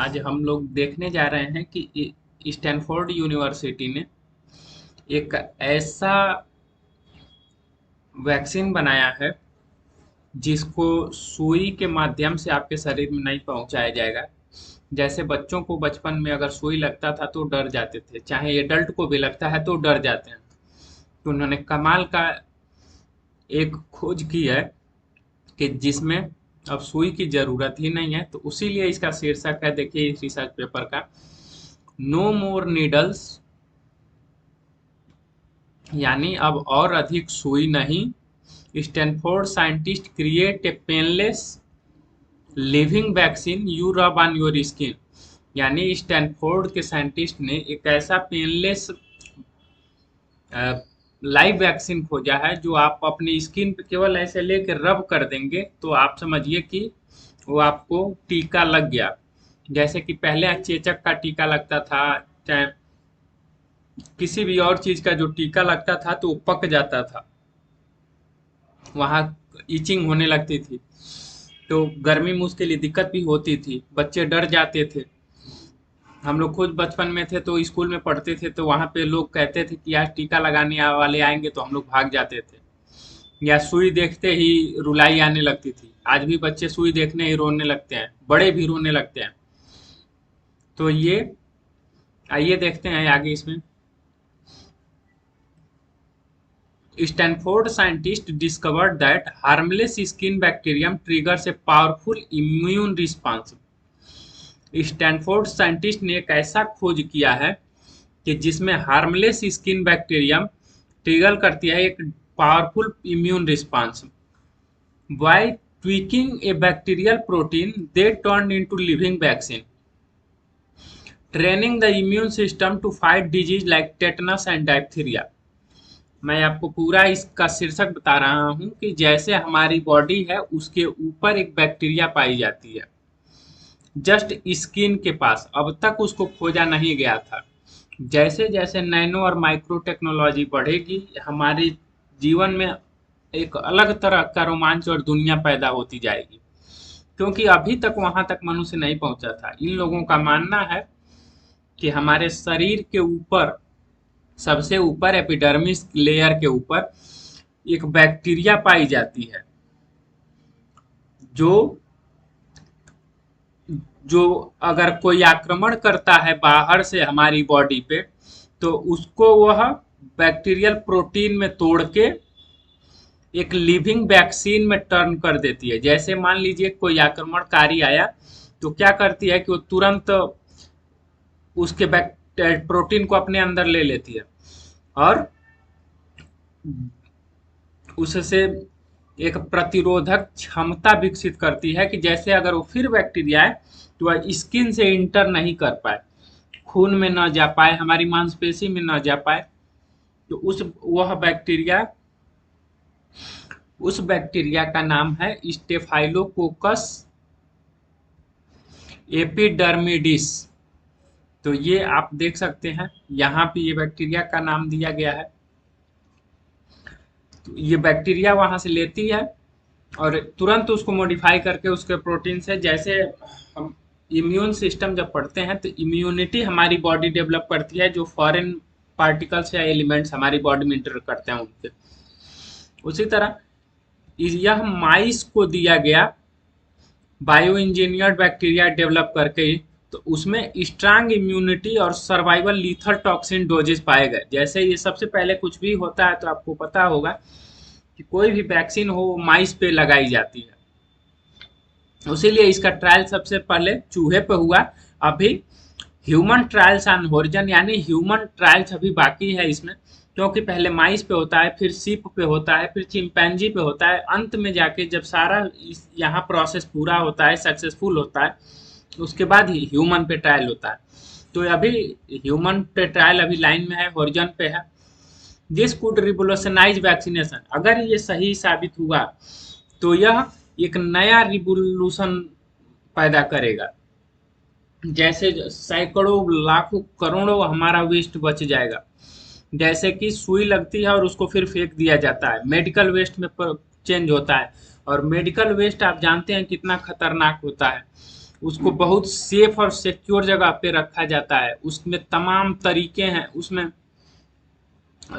आज हम लोग देखने जा रहे हैं कि स्टैनफोर्ड यूनिवर्सिटी ने एक ऐसा वैक्सीन बनाया है जिसको सुई के माध्यम से आपके शरीर में नहीं पहुंचाया जाएगा। जैसे बच्चों को बचपन में अगर सुई लगता था तो डर जाते थे, चाहे एडल्ट को भी लगता है तो डर जाते हैं। तो उन्होंने कमाल का एक खोज की है कि जिसमें अब सुई की जरूरत ही नहीं है। तो उसीलिए इसका शीर्षक है, देखिए इस रिसर्च पेपर का, नो मोर नीडल्स, यानी अब और अधिक सुई नहीं। Stanford scientist create a painless living vaccine you rub on your skin. यानी स्टैनफोर्ड के साइंटिस्ट ने एक ऐसा पेनलेस लाइव वैक्सीन खोजा है जो आप अपनी स्किन पे केवल ऐसे लेके रब कर देंगे तो आप समझिए कि वो आपको टीका लग गया। जैसे कि पहले चेचक का टीका लगता था, चाहे किसी भी और चीज का जो टीका लगता था तो वो पक जाता था, वहाँ इचिंग होने लगती थी, तो गर्मी में उसके लिए दिक्कत भी होती थी, बच्चे डर जाते थे। हम लोग खुद बचपन में थे तो स्कूल में पढ़ते थे तो वहाँ पे लोग कहते थे कि आज टीका लगाने वाले आएंगे तो हम लोग भाग जाते थे, या सुई देखते ही रुलाई आने लगती थी। आज भी बच्चे सुई देखने ही रोने लगते हैं, बड़े भी रोने लगते हैं। तो ये आइए देखते हैं आगे इसमें। Stanford scientists discovered that harmless skin bacterium triggers a powerful immune response. Stanford scientist ने एक ऐसा खोज किया है कि जिसमें हार्मलेस स्किन बैक्टीरियम ट्रिगर करती है एक powerful immune response. By tweaking a bacterial protein they turn into living vaccine, training the immune system to fight disease like tetanus and diphtheria. मैं आपको पूरा इसका शीर्षक बता रहा हूं कि जैसे हमारी बॉडी है उसके ऊपर एक बैक्टीरिया पाई जाती है, जस्ट स्किन के पास, अब तक उसको खोजा नहीं गया था। जैसे जैसे नैनो और माइक्रो टेक्नोलॉजी बढ़ेगी हमारे जीवन में एक अलग तरह का रोमांच और दुनिया पैदा होती जाएगी, क्योंकि अभी तक वहां तक मनुष्य नहीं पहुंचा था। इन लोगों का मानना है कि हमारे शरीर के ऊपर, सबसे ऊपर एपिडर्मिस लेयर के ऊपर एक बैक्टीरिया पाई जाती है जो जो अगर कोई आक्रमण करता है बाहर से हमारी बॉडी पे तो उसको वह बैक्टीरियल प्रोटीन में तोड़ के एक लिविंग वैक्सीन में टर्न कर देती है। जैसे मान लीजिए कोई आक्रमणकारी आया तो क्या करती है कि वो तुरंत उसके प्रोटीन को अपने अंदर ले लेती है और उससे एक प्रतिरोधक क्षमता विकसित करती है कि जैसे अगर वो फिर बैक्टीरिया है तो वह स्किन से इंटर नहीं कर पाए, खून में न जा पाए, हमारी मांसपेशी में न जा पाए। तो उस बैक्टीरिया का नाम है स्टेफाइलोकोकस एपिडर्मिडिस। तो ये आप देख सकते हैं यहाँ पे ये बैक्टीरिया का नाम दिया गया है। तो ये बैक्टीरिया वहां से लेती है और तुरंत उसको मॉडिफाई करके उसके प्रोटीन से, जैसे हम इम्यून सिस्टम जब पढ़ते हैं तो इम्यूनिटी हमारी बॉडी डेवलप करती है जो फॉरेन पार्टिकल्स या एलिमेंट्स हमारी बॉडी में इंटर करते हैं उनके, उसी तरह यह माइस को दिया गया बायो इंजीनियर्ड बैक्टीरिया डेवलप करके ही, तो उसमें स्ट्रांग इम्यूनिटी और सर्वाइवल लीथल टॉक्सिन डोजेस पाए गए। जैसे ये सबसे पहले कुछ भी होता है तो आपको पता होगा कि कोई भी वैक्सीन हो माइस पे लगाई जाती है, उसीलिए इसका ट्रायल सबसे पहले चूहे पे हुआ। अभी ह्यूमन ट्रायल्स ऑन होरिजन, यानी ह्यूमन ट्रायल्स अभी बाकी है इसमें, क्योंकि पहले माइस पे होता है, फिर सीप पे होता है, फिर चिंपैंजी पे होता है, अंत में जाके जब सारा यहाँ प्रोसेस पूरा होता है, सक्सेसफुल होता है, उसके बाद ही ह्यूमन पे ट्रायल होता है। तो अभी ह्यूमन पे ट्रायल अभी लाइन में है, होरिजन पे है। दिस कुड रिवोल्यूशनाइज वैक्सीनेशन, अगर ये सही साबित हुआ तो यह एक नया रिवोल्यूशन पैदा करेगा। जैसे सैकड़ों लाखों करोड़ों हमारा वेस्ट बच जाएगा। जैसे कि सुई लगती है और उसको फिर फेंक दिया जाता है, मेडिकल वेस्ट में चेंज होता है, और मेडिकल वेस्ट आप जानते हैं कितना खतरनाक होता है। उसको बहुत सेफ और सिक्योर जगह पे रखा जाता है, उसमें तमाम तरीके हैं, उसमें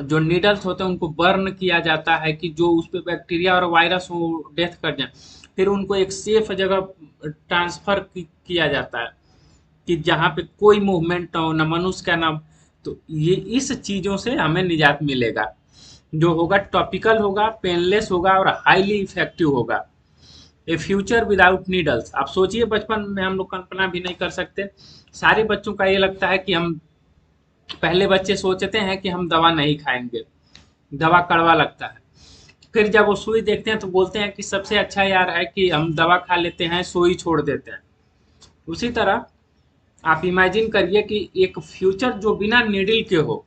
जो नीडल्स होते हैं उनको बर्न किया जाता है कि जो उस पे बैक्टीरिया और वायरस वो डेथ कर जाए, फिर उनको एक सेफ जगह ट्रांसफर किया जाता है कि जहाँ पे कोई मूवमेंट ना हो, ना मनुष्य का ना। तो ये इस चीजों से हमें निजात मिलेगा, जो होगा टॉपिकल होगा, पेनलेस होगा और हाईली इफेक्टिव होगा। ए फ्यूचर विदाउट नीडल्स, आप सोचिए बचपन में हम लोग कल्पना भी नहीं कर सकते। सारे बच्चों का ये लगता है कि हम, पहले बच्चे सोचते हैं कि हम दवा नहीं खाएंगे, दवा कड़वा लगता है। फिर जब वो सुई देखते हैं तो बोलते हैं कि सबसे अच्छा यार है कि हम दवा खा लेते हैं, सुई छोड़ देते हैं। उसी तरह आप इमेजिन करिए कि एक फ्यूचर जो बिना नीडल के हो।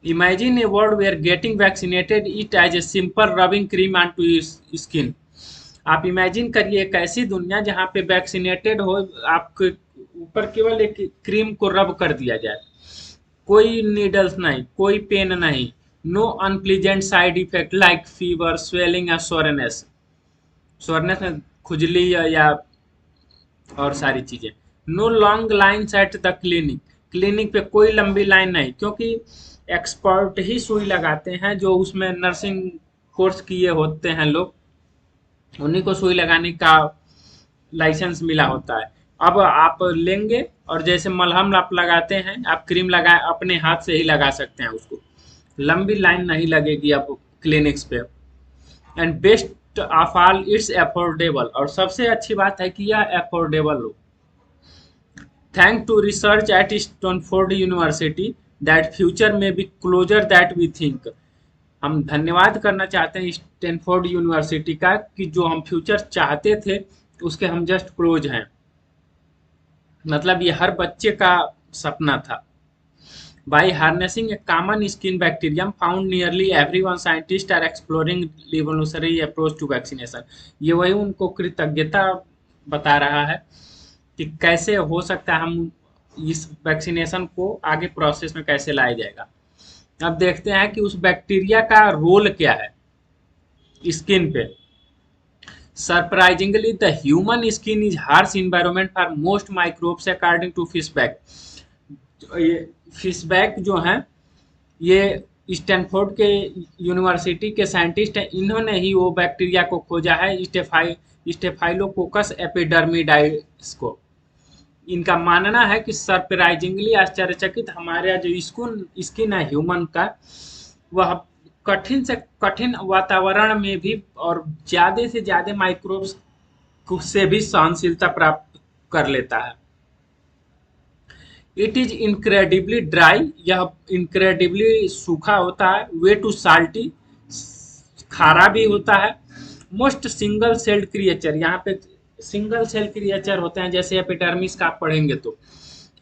Imagine a world where getting vaccinated it as a simple rubbing cream on to skin. आप इमेजिन करिए एक ऐसी दुनिया जहाँ पे वैक्सीनेटेड हो, आपके ऊपर केवल एक क्रीम को रब कर दिया जाए, कोई नीडल्स नहीं, कोई पेन नहीं, no unpleasant side effect like fever, swelling या सोरनेस, सोरनेस में खुजली या और सारी चीजें। No long lines at the clinic, clinic पे कोई लंबी लाइन नहीं, क्योंकि एक्सपर्ट ही सुई लगाते हैं, जो उसमें नर्सिंग कोर्स किए होते हैं लोग, उन्हीं को सुई लगाने का लाइसेंस मिला होता है। अब आप लेंगे और जैसे मलहम आप लगाते हैं, आप क्रीम लगा अपने हाथ से ही लगा सकते हैं उसको, लंबी लाइन नहीं लगेगी अब क्लिनिक्स पे। And best of all it's affordable, और सबसे अच्छी बात है कि यह अफोर्डेबल हो। Thank to research at Stanford University that future में be closer that we think. हम धन्यवाद करना चाहते हैं स्टैनफोर्ड यूनिवर्सिटी का कि जो हम फ्यूचर चाहते थे उसके हम जस्ट क्लोज हैं। मतलब ये हर बच्चे का सपना था। By harnessing a common skin bacterium found nearly everyone, scientists are exploring revolutionary approach to vaccination। ये वही उनको कृतज्ञता बता रहा है कि कैसे हो सकता है हम इस वैक्सीनेशन को आगे प्रोसेस में कैसे लाया जाएगा। अब देखते हैं कि उस बैक्टीरिया का रोल क्या है स्किन पे। Surprisingly the human skin is harsh environment for most microbes according to Fischbach. ये फिशबैक जो हैं, ये स्टैनफोर्ड के यूनिवर्सिटी के साइंटिस्ट हैं, इन्होंने ही वो बैक्टीरिया को खोजा है, स्टेफाइलोकोकस एपिडर्मिडाइस को। इनका मानना है कि सरप्राइजिंगली आश्चर्यचकित हमारा जो स्किन है ह्यूमन का, वह कठिन से कठिन वातावरण में भी और ज्यादा से ज्यादा माइक्रोब्स से भी सहनशीलता प्राप्त कर लेता है। इट इज इनक्रेडिबली ड्राई, यह इनक्रेडिबली सूखा होता है। वे टू साल्टी, खारा भी होता है। मोस्ट सिंगल सेल्ड क्रिएचर, यहाँ पे सिंगल सेल क्रिएचर होते हैं जैसे एपिडर्मिस का आप पढ़ेंगे तो।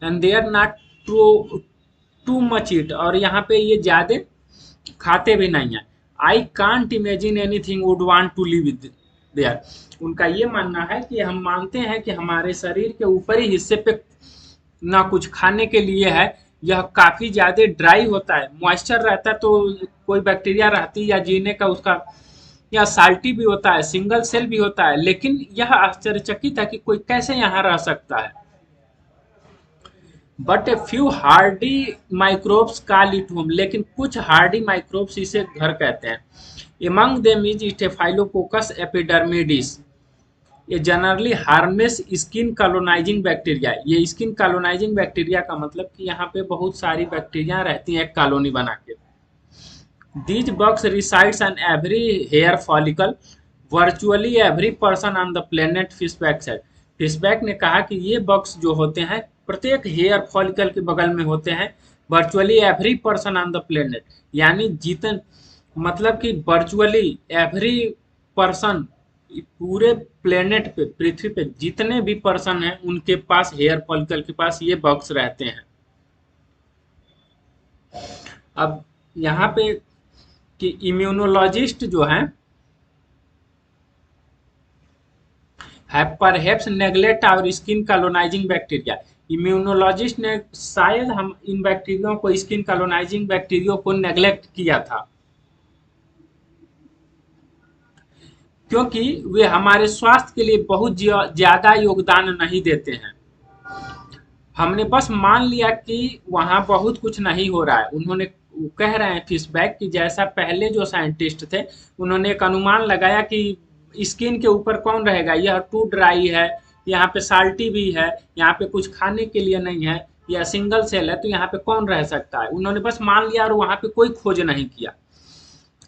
And they are not too too much it, और यहाँ पे ये ज्यादा खाते भी नहीं है। I can't imagine anything would want to live with there. उनका ये मानना है कि हम मानते हैं कि हमारे शरीर के ऊपरी हिस्से पे ना कुछ खाने के लिए है, यह काफी ज्यादा ड्राई होता है, मॉइस्चर रहता है तो कोई बैक्टीरिया रहती या जीने का उसका, या साल्टी भी होता है, सिंगल सेल भी होता है, लेकिन यह आश्चर्यचकित है कि कोई कैसे यहाँ रह सकता है। But a few hardy microbes call it home, लेकिन कुछ हार्डी माइक्रोब्स इसे घर कहते हैं। Among them is staphylococcus epidermidis, ये generally harmless skin colonising bacteria. ये स्किन कॉलोनाइजिंग बैक्टीरिया का मतलब कि यहाँ पे बहुत सारी बैक्टीरिया रहती हैं एक कॉलोनी बना के। These bugs resides on every hair follicle, virtually every person on the planet, Fischbach said. Fischbach ने कहा कि ये बग्स जो होते हैं प्रत्येक हेयर फॉलिकल के बगल में होते हैं, virtually every person on the planet, यानी जितन मतलब कि वर्चुअली एवरी पर्सन, पूरे प्लेनेट पे, पृथ्वी पे जितने भी पर्सन हैं उनके पास, हेयर फॉलिकल के पास ये बग्स रहते हैं। अब यहाँ पे कि इम्यूनोलॉजिस्ट जो हैं have perhaps neglect our skin colonising bacteria. Immunologist ने शायद हम इन बैक्टीरिया को, स्किन कॉलोनाइजिंग बैक्टीरिया को नेग्लेक्ट किया था। क्योंकि वे हमारे स्वास्थ्य के लिए बहुत ज्यादा योगदान नहीं देते हैं। हमने बस मान लिया कि वहाँ बहुत कुछ नहीं हो रहा है। उन्होंने वो कह रहे हैं फिशबैक कि जैसा पहले जो साइंटिस्ट थे उन्होंने एक अनुमान लगाया कि स्किन के ऊपर कौन रहेगा, यह टू ड्राई है, यहाँ पे साल्टी भी है, यहाँ पे कुछ खाने के लिए नहीं है, या सिंगल सेल है, तो यहाँ पे कौन रह सकता है। उन्होंने बस मान लिया और वहाँ पे कोई खोज नहीं किया।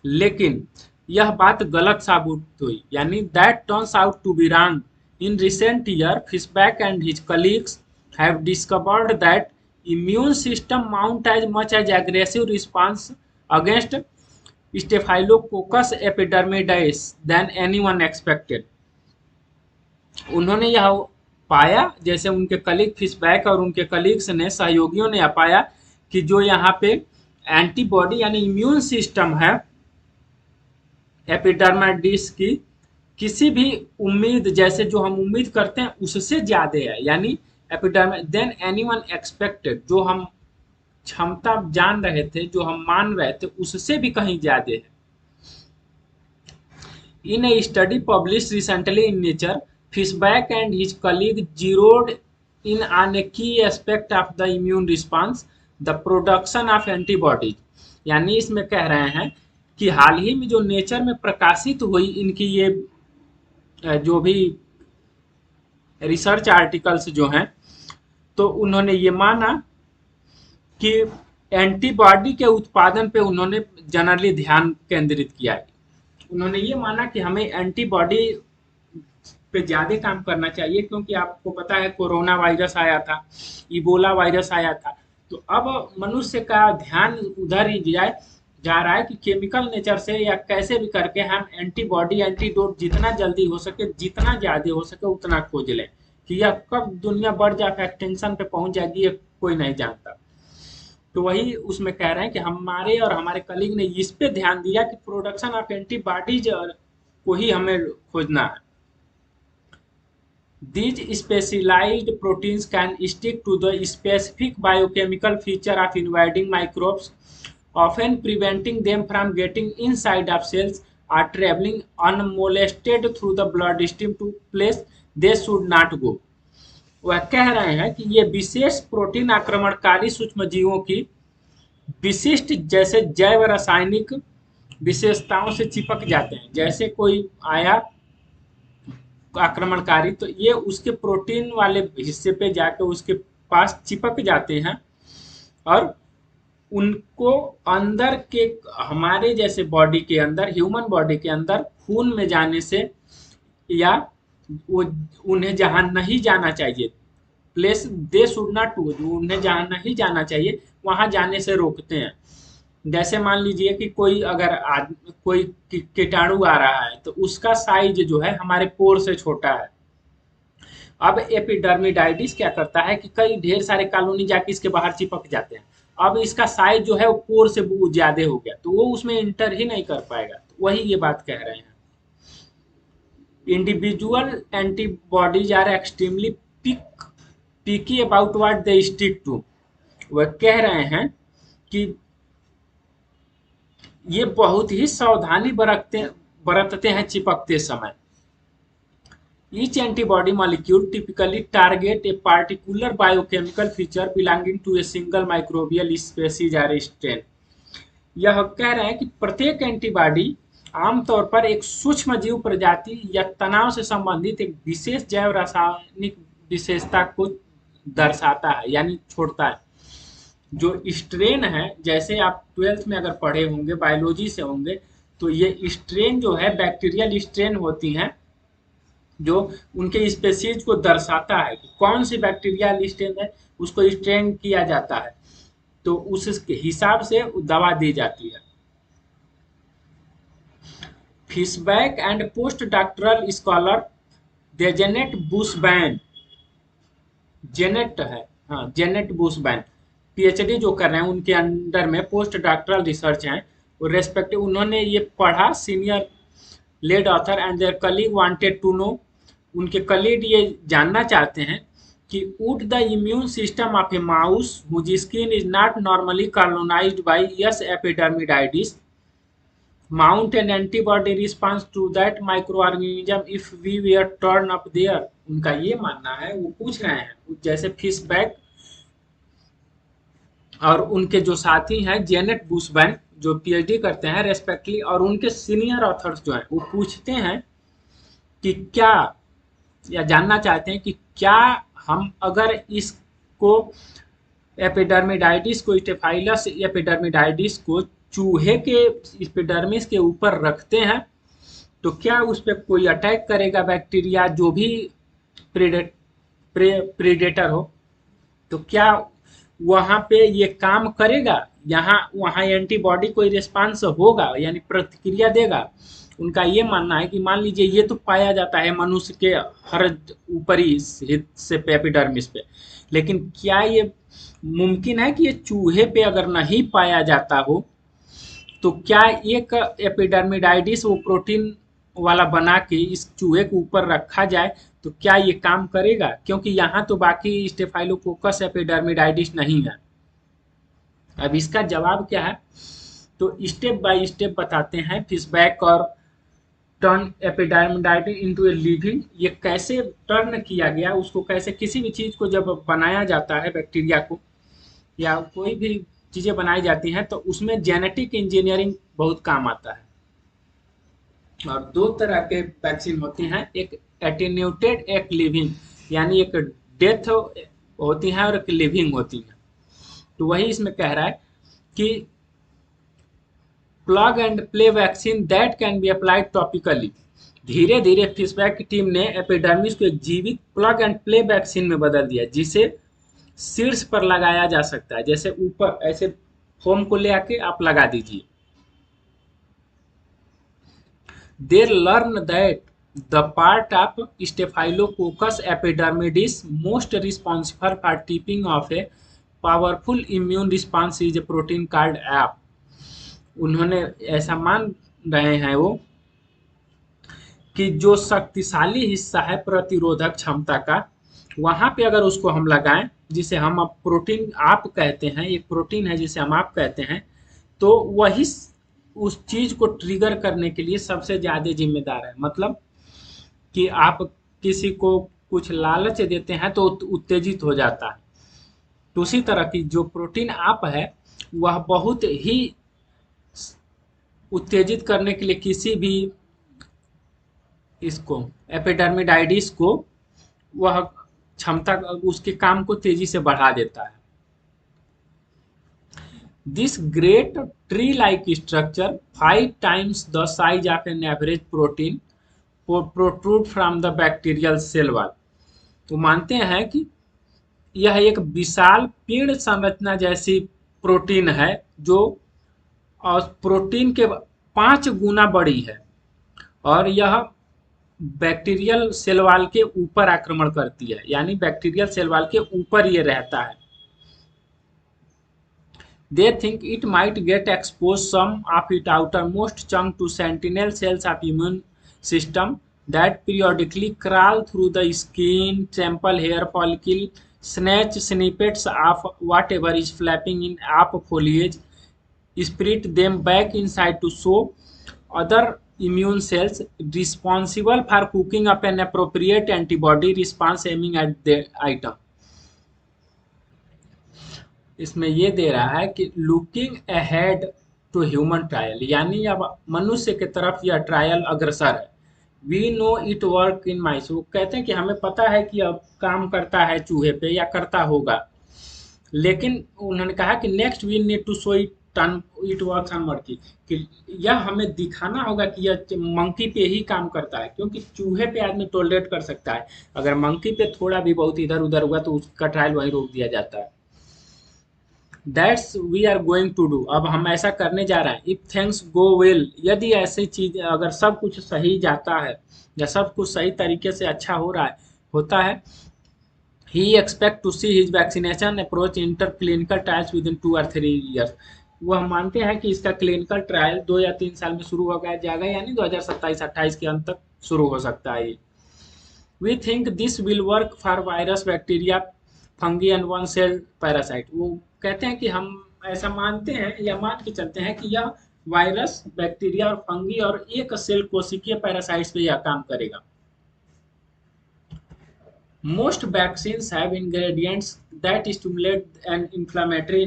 लेकिन यह बात गलत साबित हुई, यानी that turns out to be wrong. In recent year Fischbach and his colleagues have discovered that immune system mount as much as aggressive response against Staphylococcus epidermidis than anyone expected। उन्होंने यह पाया, जैसे उनके कलीग फिशबैक और उनके colleagues ने, सहयोगियों ने पाया कि जो यहाँ पे एंटीबॉडी यानी इम्यून सिस्टम है एपिडर्मिडिस की, किसी भी उम्मीद, जैसे जो हम उम्मीद करते हैं उससे ज्यादा है, यानी एपिडर्मिस देन एनीवन एक्सपेक्टेड। जो हम क्षमता जान रहे थे, जो हम मान रहे थे, उससे भी कहीं ज्यादा है। In a study publish recently in Nature, Fischbach and his colleague zeroed in on a key aspect of the immune response, the production of antibodies. यानी इसमें कह रहे हैं कि हाल ही में जो नेचर में प्रकाशित हुई इनकी ये जो भी रिसर्च आर्टिकल्स जो हैं, तो उन्होंने ये माना कि एंटीबॉडी के उत्पादन पे उन्होंने जनरली ध्यान केंद्रित किया है। उन्होंने ये माना कि हमें एंटीबॉडी पे ज़्यादा काम करना चाहिए, क्योंकि आपको पता है कोरोना वायरस आया था, इबोला वायरस आया था। तो अब मनुष्य का ध्यान उधर ही जा रहा है कि केमिकल नेचर से या कैसे भी करके हम एंटीबॉडी एंटीडोट जितना जल्दी हो सके, जितना ज़्यादा हो सके उतना खोज लें। कि यह कब दुनिया बढ़ जाकर एक्सटेंशन पे पहुंच जाएगी ये कोई नहीं जानता। तो वही उसमें कह रहे हैं कि हमारे और हमारे कलीग ने इस पे ध्यान दिया कि प्रोडक्शन ऑफ एंटीबॉडीज को ही हमें खोजना है। These specialized proteins can stick to the specific biochemical feature of invading microbes, often preventing them from getting inside of cells or traveling unmolested through the bloodstream to place they should not go। वह कह रहे हैं कि ये विशेष protein आक्रमणकारी सूक्ष्मजीवों की विशिष्ट जैसे जैव रासायनिक विशेषताओं से चिपक जाते हैं। जैसे कोई आया आक्रमणकारी, तो ये उसके प्रोटीन वाले हिस्से पे जाकर उसके पास चिपक जाते हैं और उनको अंदर के हमारे जैसे बॉडी के अंदर, ह्यूमन बॉडी के अंदर खून में जाने से, या वो उन्हें जहां नहीं जाना चाहिए, place they should not to, उन्हें जहां नहीं जाना चाहिए वहां जाने से रोकते हैं। जैसे मान लीजिए कि कोई अगर कोई कीटाणु आ रहा है तो उसका साइज जो है हमारे पोर से छोटा है। अब एपिडर्मिडाइटिस क्या करता है कि कई ढेर सारे कॉलोनी जाके इसके बाहर चिपक जाते हैं। अब इसका साइज जो है वो पोर से ज्यादा हो गया, तो वो उसमें इंटर ही नहीं कर पाएगा। तो वही ये बात कह रहे हैं। Individual antibodies are extremely picky about what they stick to. वह कह रहे हैं कि ये बहुत ही सावधानी बरतते हैं चिपकते समय। Each antibody molecule typically target a particular biochemical feature belonging to a single microbial species or strain। यह कह रहे हैं कि प्रत्येक एंटीबॉडी आमतौर पर एक सूक्ष्म जीव प्रजाति या तनाव से संबंधित एक विशेष जैव रासायनिक विशेषता को दर्शाता है, यानी छोड़ता है। जो स्ट्रेन है, जैसे आप 12th में अगर पढ़े होंगे, बायोलॉजी से होंगे, तो ये स्ट्रेन जो है बैक्टीरियल स्ट्रेन होती हैं, जो उनके स्पेसीज को दर्शाता है कि कौन सी बैक्टीरियल स्ट्रेन है, उसको स्ट्रेन किया जाता है, तो उस हिसाब से दवा दी जाती है। Fischbach and postdoctoral scholar Djenet Bousbaa, Djenet है, हाँ जेनेट बुशबैन पीएचडी जो कर रहे हैं, उनके अंडर में पोस्ट डॉक्टरल रिसर्च है और रेस्पेक्टिव उन्होंने ये पढ़ा। Senior lead author and their colleague wanted to know, उनके कलीग ये जानना चाहते हैं कि would the immune system of a mouse whose skin is not normally colonised by S epidermidis mount an antibody response to that micro organism if we were turn up there. उनका ये मानना है, वो पूछ रहे हैं जैसे फिश बैग और उनके जो साथी हैं जेनेट बुशबैन जो पीएचडी करते हैं रेस्पेक्टली, और उनके सीनियर ऑथर्स जो हैं वो पूछते हैं कि क्या, या जानना चाहते हैं कि क्या हम अगर इसको एपिडर्मिडाइटिस को, स्टेफाइलस एपिडर्मिडाइटिस को चूहे के एपिडर्मिस के ऊपर रखते हैं तो क्या उस पर कोई अटैक करेगा बैक्टीरिया जो भी प्रीडेटर हो, तो क्या वहां पे ये काम करेगा, यहाँ वहां एंटीबॉडी कोई रिस्पांस होगा यानी प्रतिक्रिया देगा। उनका ये मानना है कि मान लीजिए ये तो पाया जाता है मनुष्य के हर ऊपरी हिस्से पे एपिडर्मिस पे, लेकिन क्या ये मुमकिन है कि ये चूहे पे अगर नहीं पाया जाता हो तो क्या एक एपिडर्मिडाइटिस वो प्रोटीन वाला बना के इस चूहे के ऊपर रखा जाए तो क्या ये काम करेगा, क्योंकि यहाँ तो बाकी स्टेफाइलोकोकस एपिडर्मिडाइटिस नहीं है। अब इसका जवाब क्या है, तो स्टेप बाय स्टेप बताते हैं फिशबैक और टर्न एपिडर्मिडाइटिस इनटू ए लिविंग, ये कैसे टर्न किया गया, उसको कैसे किसी भी चीज़ को जब बनाया जाता है बैक्टीरिया को या कोई भी चीज़ें बनाई जाती हैं तो उसमें जेनेटिक इंजीनियरिंग बहुत काम आता है। और दो तरह के वैक्सीन होती हैं, एक एटीन्यूटेड एक लिविंग, यानी एक डेथ होती है और एक लिविंग होती है। तो वही इसमें कह रहा है कि plug and play vaccine that can be applied topically. धीरे धीरे फिशबैक की टीम ने एपिडर्मिस को एक जीवित प्लग एंड प्ले वैक्सीन में बदल दिया जिसे शीर्ष पर लगाया जा सकता है, जैसे ऊपर ऐसे फोम को ले आके आप लगा दीजिए। They learn that the part of Staphylococcus epidermidis most responsible for tipping off a powerful immune response is a protein called AP। उन्होंने ऐसा मान रहे हैं वो कि जो शक्तिशाली हिस्सा है प्रतिरोधक क्षमता का, वहां पे अगर उसको हम लगाएं, जिसे हम अब प्रोटीन आप कहते हैं, एक प्रोटीन है जिसे हम आप कहते हैं, तो वही उस चीज को ट्रिगर करने के लिए सबसे ज्यादा जिम्मेदार है। मतलब कि आप किसी को कुछ लालच देते हैं तो उत्तेजित हो जाता है, तो उसी तरह की जो प्रोटीन आप है वह बहुत ही उत्तेजित करने के लिए किसी भी इसको एपिडर्मिडाइटिस को वह क्षमता उसके काम को तेजी से बढ़ा देता है। This great tree-like structure, 5 times the size of an average protein, protrude from the bacterial cell wall। तो मानते हैं कि यह एक विशाल पेड़ संरचना जैसी प्रोटीन है जो प्रोटीन के 5 गुना बड़ी है और यह बैक्टीरियल सेल वॉल के ऊपर आक्रमण करती है, यानी बैक्टीरियल सेल वॉल के ऊपर ये रहता है। They think it might get exposed some of its outermost chunk to sentinel cells of immune system that periodically crawl through the skin, trample hair follicle, snatch snippets of whatever is flapping in up foliage, spirit them back inside to show other immune cells responsible for cooking up an appropriate antibody response aiming at the item। इसमें ये दे रहा है कि looking ahead to human trial, यानी अब मनुष्य की तरफ यह ट्रायल अग्रसर है। We know it work in mice, वो कहते हैं कि हमें पता है कि अब काम करता है चूहे पे या करता होगा, लेकिन उन्होंने कहा कि next we need to show it works on monkey, कि यह हमें दिखाना होगा कि यह मंकी पे ही काम करता है, क्योंकि चूहे पे आदमी टॉलरेट कर सकता है, अगर मंकी पे थोड़ा भी बहुत इधर उधर हुआ तो उसका ट्रायल वहीं रोक दिया जाता है। That's we are going to do, अब हम ऐसा करने जा रहे हैं। इफ थिंग्स गो वेल, यदि ऐसी चीज अगर सब कुछ सही जाता है या सब कुछ सही तरीके से अच्छा हो रहा है होता है, he expect to see his vaccination approach inter clinical trials within 2 or 3 years. वह मानते हैं कि इसका क्लिनिकल ट्रायल 2 या 3 साल में शुरू हो गया जाएगा, यानी 2027-28 के अंत तक शुरू हो सकता है। We think this will work for virus, bacteria, fungi and one cell parasite. वो कहते हैं कि हम ऐसा मानते हैं या मान के चलते हैं कि यह वायरस, बैक्टीरिया और फंगी और एक सेल कोशिकीय पैरासाइट्स पे यह काम करेगा। Most vaccines have ingredients that stimulate an inflammatory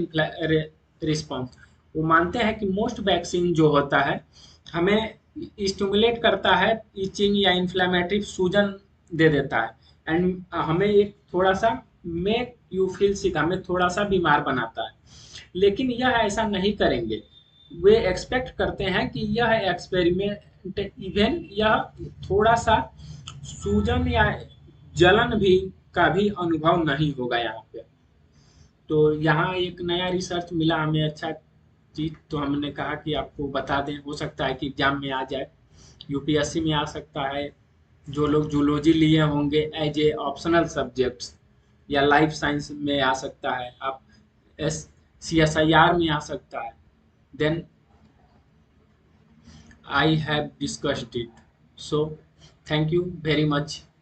response। वो मानते हैं कि मोस्ट वैक्सीन जो होता है हमें स्टिमुलेट करता है, इचिंग या इन्फ्लामेटरी सूजन दे देता है, एंड हमें एक थोड़ा सा मेक यू फील सिक, हमें थोड़ा सा बीमार बनाता है। लेकिन यह ऐसा नहीं करेंगे। वे एक्सपेक्ट करते हैं कि यह एक्सपेरिमेंट इवन यह थोड़ा सा सूजन या जलन भी का भी अनुभव नहीं होगा यहाँ पे। तो यहाँ एक नया रिसर्च मिला हमें, अच्छा चीज, तो हमने कहा कि आपको बता दें, हो सकता है कि एग्जाम में आ जाए, यूपीएससी में आ सकता है। जो लोग जूलॉजी लिए होंगे एज ए ऑप्शनल सब्जेक्ट्स, या लाइफ साइंस में आ सकता है, आप एस CSIR में आ सकता है। Then I have discussed it. So thank you very much.